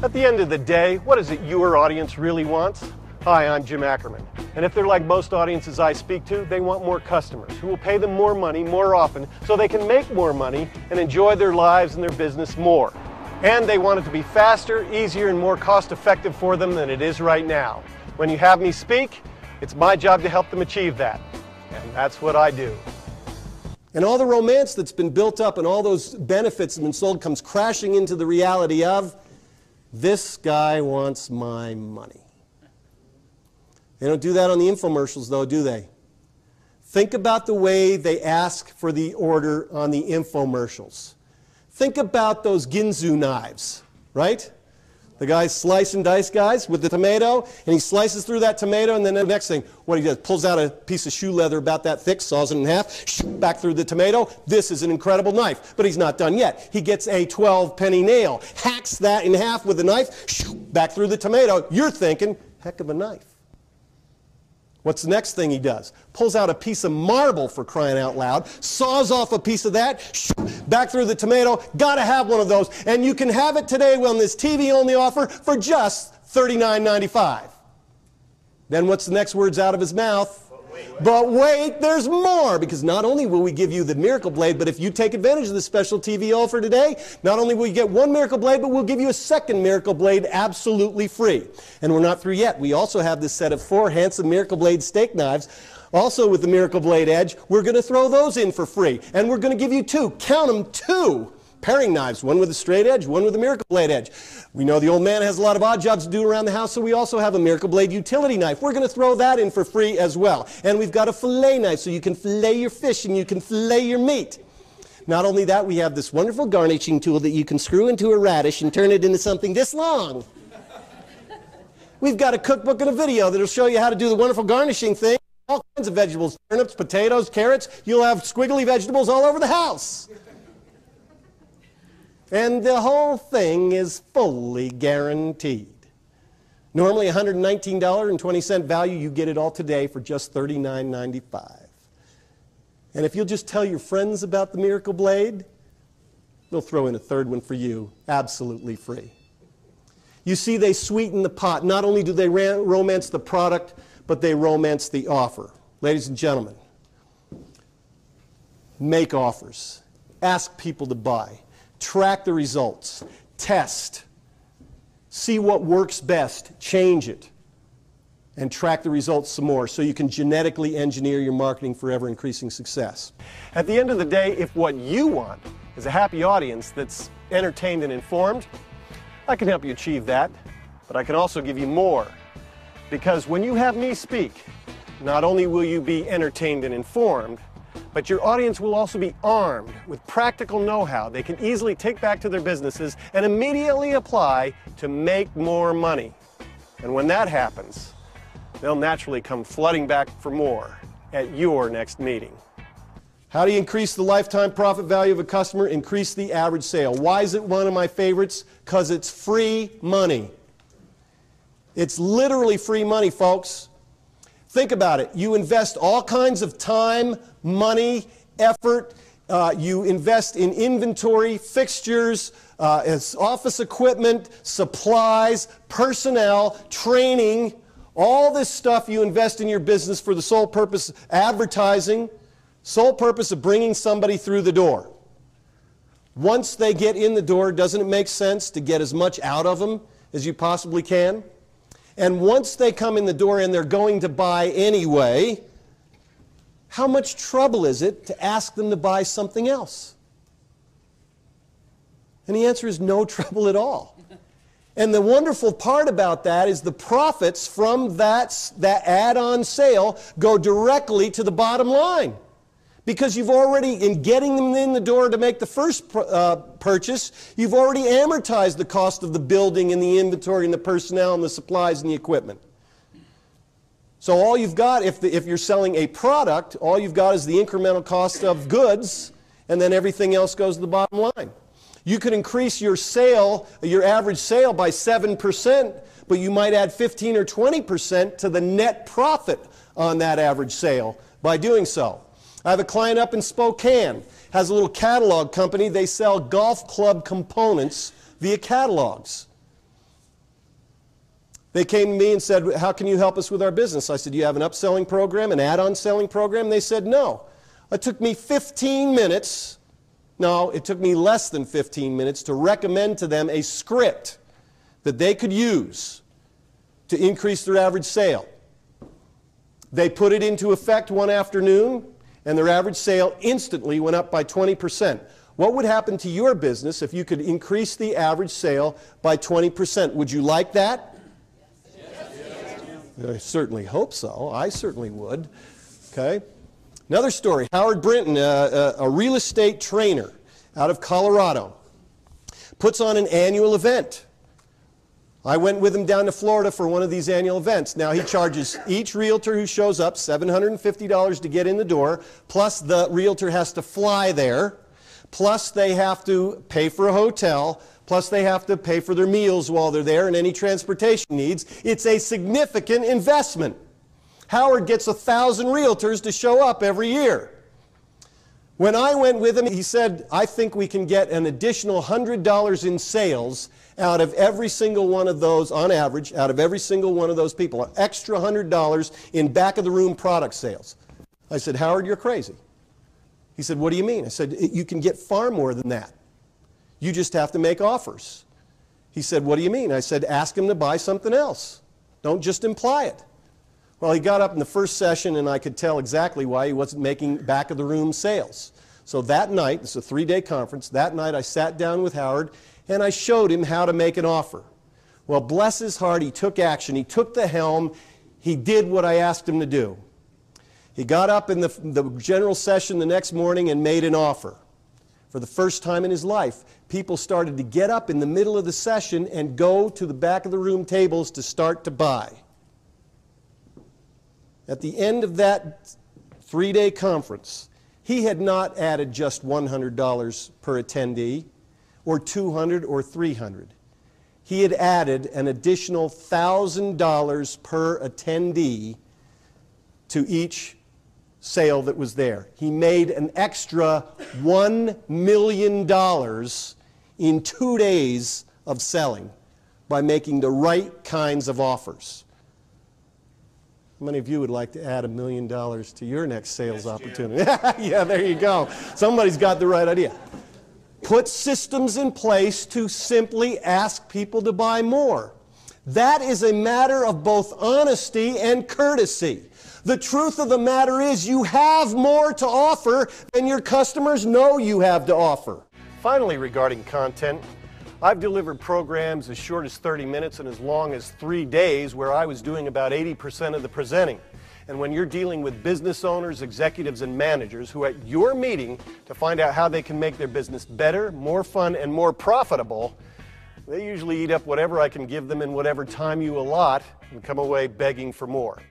At the end of the day, what is it your audience really wants? Hi, I'm Jim Ackerman. And if they're like most audiences I speak to, they want more customers who will pay them more money more often so they can make more money and enjoy their lives and their business more. And they want it to be faster, easier, and more cost-effective for them than it is right now. When you have me speak, it's my job to help them achieve that. And that's what I do. And all the romance that's been built up and all those benefits that have been sold comes crashing into the reality of, this guy wants my money. They don't do that on the infomercials, though, do they? Think about the way they ask for the order on the infomercials. Think about those Ginsu knives, right? The guy's slice and dice guys with the tomato, and he slices through that tomato, and then the next thing, what he does, pulls out a piece of shoe leather about that thick, saws it in half, back through the tomato. This is an incredible knife, but he's not done yet. He gets a 12-penny nail, hacks that in half with a knife, back through the tomato. You're thinking, heck of a knife. What's the next thing he does? Pulls out a piece of marble, for crying out loud, saws off a piece of that, back through the tomato. Gotta have one of those. And you can have it today on this TV-only offer for just $39.95. Then what's the next words out of his mouth? But wait, there's more, because not only will we give you the Miracle Blade, but if you take advantage of the special TV offer today, not only will you get one Miracle Blade, but we'll give you a second Miracle Blade absolutely free. And we're not through yet. We also have this set of 4 handsome Miracle Blade steak knives, also with the Miracle Blade Edge. We're going to throw those in for free. And we're going to give you 2, count them, 2 paring knives, one with a straight edge, one with a Miracle Blade edge. We know the old man has a lot of odd jobs to do around the house, so we also have a Miracle Blade utility knife. We're going to throw that in for free as well. And we've got a fillet knife, so you can fillet your fish and you can fillet your meat. Not only that, we have this wonderful garnishing tool that you can screw into a radish and turn it into something this long. We've got a cookbook and a video that will show you how to do the wonderful garnishing thing. All kinds of vegetables, turnips, potatoes, carrots. You'll have squiggly vegetables all over the house. And the whole thing is fully guaranteed. Normally $119.20 value, you get it all today for just $39.95. And if you'll just tell your friends about the Miracle Blade, they'll throw in a third one for you, absolutely free. You see, they sweeten the pot. Not only do they romance the product, but they romance the offer. Ladies and gentlemen, make offers. Ask people to buy. Track the results, test, see what works best, change it, and track the results some more so you can genetically engineer your marketing for ever-increasing success. At the end of the day, if what you want is a happy audience that's entertained and informed, I can help you achieve that, but I can also give you more. Because when you have me speak, not only will you be entertained and informed, but your audience will also be armed with practical know-how they can easily take back to their businesses and immediately apply to make more money. And when that happens, they'll naturally come flooding back for more at your next meeting. How do you increase the lifetime profit value of a customer? Increase the average sale. Why is it one of my favorites? Because it's free money. It's literally free money, folks. Think about it. You invest all kinds of time, money, effort. You invest in inventory, fixtures, office equipment, supplies, personnel, training. All this stuff you invest in your business for the sole purpose of advertising, sole purpose of bringing somebody through the door. Once they get in the door, doesn't it make sense to get as much out of them as you possibly can? And once they come in the door and they're going to buy anyway, how much trouble is it to ask them to buy something else? And the answer is no trouble at all. And the wonderful part about that is the profits from that add-on sale go directly to the bottom line. Because you've already, in getting them in the door to make the first purchase, you've already amortized the cost of the building and the inventory and the personnel and the supplies and the equipment. So all you've got, if you're selling a product, all you've got is the incremental cost of goods, and then everything else goes to the bottom line. You could increase your sale, your average sale, by 7%, but you might add 15 or 20% to the net profit on that average sale by doing so. I have a client up in Spokane, has a little catalog company. They sell golf club components via catalogs. They came to me and said, how can you help us with our business? I said, do you have an upselling program, an add-on selling program? They said, no. It took me 15 minutes, no, it took me less than 15 minutes to recommend to them a script that they could use to increase their average sale. They put it into effect one afternoon, and their average sale instantly went up by 20%. What would happen to your business if you could increase the average sale by 20%? Would you like that? I certainly hope so. I certainly would. Okay. Another story. Howard Brinton, a real estate trainer out of Colorado, puts on an annual event. I went with him down to Florida for one of these annual events. Now he charges each realtor who shows up $750 to get in the door, plus the realtor has to fly there, plus they have to pay for a hotel, plus they have to pay for their meals while they're there and any transportation needs. It's a significant investment. Howard gets 1,000 realtors to show up every year. When I went with him, he said, I think we can get an additional $100 in sales out of every single one of those, on average, out of every single one of those people, an extra $100 in back-of-the-room product sales. I said, Howard, you're crazy. He said, what do you mean? I said, you can get far more than that. You just have to make offers. He said, what do you mean? I said, ask him to buy something else. Don't just imply it. Well, he got up in the first session, and I could tell exactly why he wasn't making back-of-the-room sales. So that night, this is a 3-day conference, that night I sat down with Howard, and I showed him how to make an offer. Well, bless his heart, he took action. He took the helm. He did what I asked him to do. He got up in the general session the next morning and made an offer. For the first time in his life, people started to get up in the middle of the session and go to the back of the room tables to start to buy. At the end of that 3-day conference, he had not added just $100 per attendee, or $200 or $300. He had added an additional $1,000 per attendee to each sale that was there. He made an extra $1 million in 2 days of selling by making the right kinds of offers. How many of you would like to add $1 million to your next sales opportunity? Yeah, there you go. Somebody's got the right idea. Put systems in place to simply ask people to buy more. That is a matter of both honesty and courtesy. The truth of the matter is you have more to offer than your customers know you have to offer. Finally, regarding content, I've delivered programs as short as 30 minutes and as long as 3 days where I was doing about 80% of the presenting. And when you're dealing with business owners, executives, and managers who are at your meeting to find out how they can make their business better, more fun, and more profitable, they usually eat up whatever I can give them in whatever time you allot and come away begging for more.